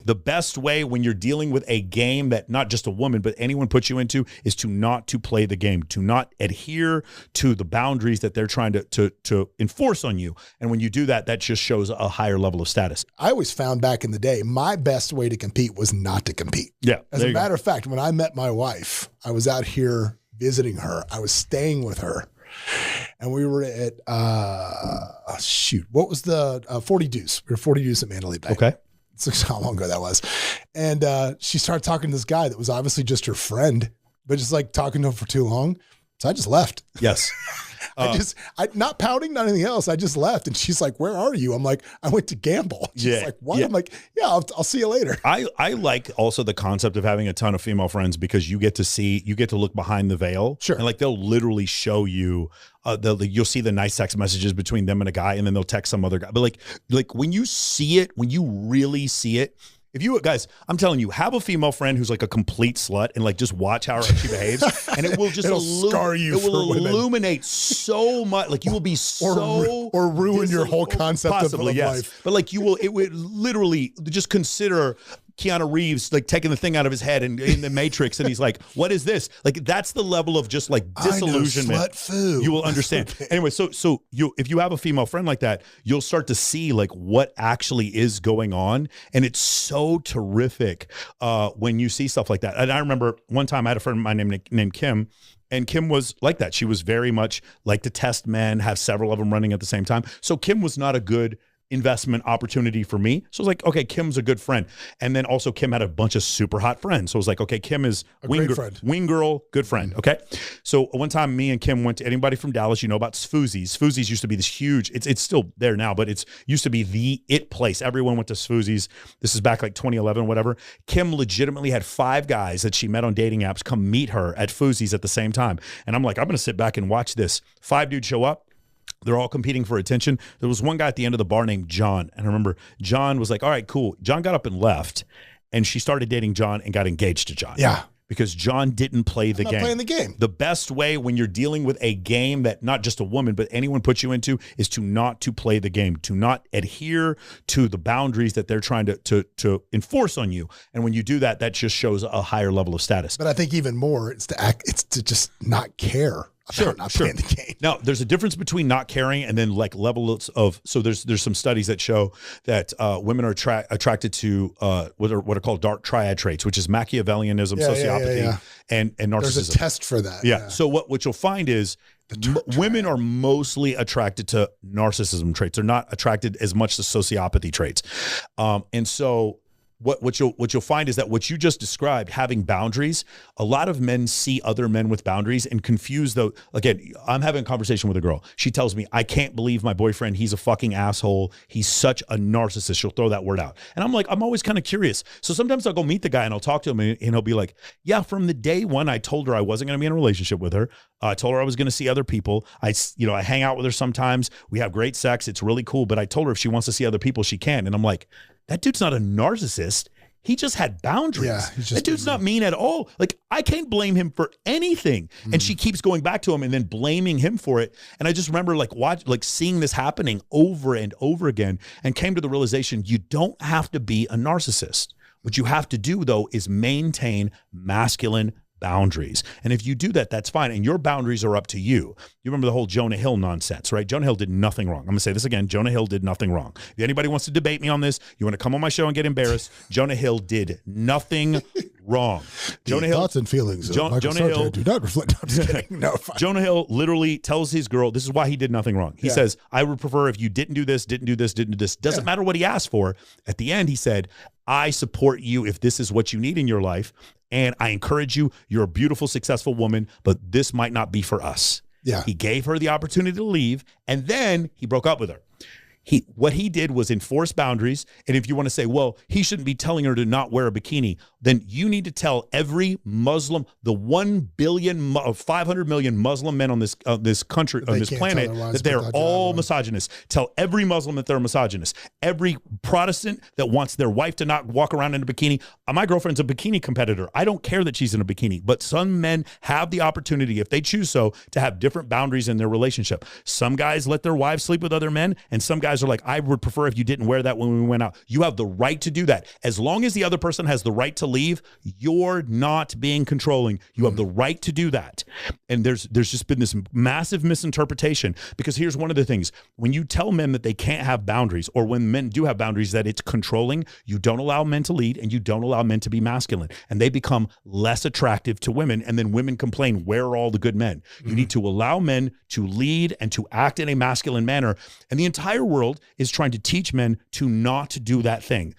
The best way when you're dealing with a game that not just a woman, but anyone puts you into is to not to play the game, to not adhere to the boundaries that they're trying to enforce on you. And when you do that, that just shows a higher level of status. I always found back in the day, my best way to compete was not to compete. Yeah. As a matter of fact, when I met my wife, I was out here visiting her. I was staying with her. And we were at, what was the 40 Deuce? We were 40 Deuce at Mandalay Bay. Okay. That's how long ago that was. And she started talking to this guy that was obviously just her friend, but just like talking to him for too long. So I just left. Yes. I not pouting, not anything else. I just left. And she's like, where are you? I'm like, I went to gamble. She's like, what? Yeah. I'm like, yeah, I'll see you later. I like also the concept of having a ton of female friends because you get to look behind the veil. Sure. And like, they'll literally show you, you'll see the nice text messages between them and a guy, and then they'll text some other guy. But like when you see it, when you really see it, if you guys, I'm telling you, have a female friend who's like a complete slut and like just watch how she behaves, and it will just scar you. It will illuminate so much. Like you will be or ruin your whole concept possibly, of yes. life. But like it would literally just consider Keanu Reeves like taking the thing out of his head and in the Matrix, and he's like, "What is this?" Like that's the level of just like disillusionment. Slut foo. You will understand. Okay. Anyway, so if you have a female friend like that, you'll start to see like what actually is going on, and it's so terrific when you see stuff like that. And I remember one time I had a friend of mine named Kim. And Kim was like that. She was very much like to test men, have several of them running at the same time. So Kim was not a good investment opportunity for me. So I was like, okay, Kim's a good friend. And then also Kim had a bunch of super hot friends. So I was like, okay, Kim is a great friend. Wing girl, good friend. Okay. So one time me and Kim went to, anybody from Dallas, you know about Sfoozies. Sfoozies used to be this huge, it's still there now, but it's used to be the it place. Everyone went to Sfoozies. This is back like 2011, whatever. Kim legitimately had 5 guys that she met on dating apps come meet her at Foozies at the same time. And I'm like, I'm going to sit back and watch this. 5 dudes show up. They're all competing for attention. There was one guy at the end of the bar named John. And I remember John was like, all right, cool. John got up and left. And she started dating John and got engaged to John. Yeah. Because John didn't play the game. Not playing the game. The best way when you're dealing with a game that not just a woman, but anyone puts you into is to not to play the game, to not adhere to the boundaries that they're trying to enforce on you. And when you do that, that just shows a higher level of status. But I think even more, it's to just not care. Not playing the game. Now, there's a difference between not caring and then like levels of. So there's some studies that show that women are attracted to what are called dark triad traits, which is Machiavellianism, sociopathy, and narcissism. There's a test for that. Yeah. So what you'll find is women are mostly attracted to narcissism traits. They're not attracted as much to sociopathy traits, and so. What you'll find is that what you just described, having boundaries, a lot of men see other men with boundaries and confuse though. Again, I'm having a conversation with a girl. She tells me, I can't believe my boyfriend, he's a fucking asshole. He's such a narcissist. She'll throw that word out. And I'm like, I'm always kind of curious. So sometimes I'll go meet the guy and I'll talk to him and he'll be like, yeah, from the day one, I told her I wasn't going to be in a relationship with her. I told her I was going to see other people. I hang out with her sometimes. We have great sex. It's really cool. But I told her if she wants to see other people, she can. And I'm like, that dude's not a narcissist. He just had boundaries. Yeah, that dude's not mean at all. Like, I can't blame him for anything. And she keeps going back to him and then blaming him for it. And I just remember seeing this happening over and over again and came to the realization you don't have to be a narcissist. What you have to do, though, is maintain masculine boundaries. And if you do that, that's fine. And your boundaries are up to you. You remember the whole Jonah Hill nonsense, right? Jonah Hill did nothing wrong. I'm going to say this again. Jonah Hill did nothing wrong. If anybody wants to debate me on this, you want to come on my show and get embarrassed, Jonah Hill did nothing wrong. Jonah Hill, thoughts and feelings. Jonah Hill do not reflect. I'm just kidding. No, fine. Jonah Hill literally tells his girl, this is why he did nothing wrong. He says, I would prefer if you didn't do this, didn't do this, didn't do this. Doesn't matter what he asked for. At the end, he said, I support you if this is what you need in your life. And I encourage you. You're a beautiful, successful woman, but this might not be for us. Yeah. He gave her the opportunity to leave, and then he broke up with her. What he did was enforce boundaries. And if you want to say, well, he shouldn't be telling her to not wear a bikini, then you need to tell every Muslim, the 1 billion, 500 million Muslim men on this country, on this planet, that they're all misogynists. Tell every Muslim that they're misogynist. Every Protestant that wants their wife to not walk around in a bikini. My girlfriend's a bikini competitor. I don't care that she's in a bikini, but some men have the opportunity, if they choose so, to have different boundaries in their relationship. Some guys let their wives sleep with other men, and some guys guys are like, I would prefer if you didn't wear that when we went out. You have the right to do that. As long as the other person has the right to leave, you're not being controlling. You have the right to do that. And there's just been this massive misinterpretation, because here's one of the things. When you tell men that they can't have boundaries, or when men do have boundaries, that it's controlling, you don't allow men to lead and you don't allow men to be masculine. And they become less attractive to women. And then women complain, where are all the good men? You need to allow men to lead and to act in a masculine manner. And the entire world is trying to teach men to not do that thing.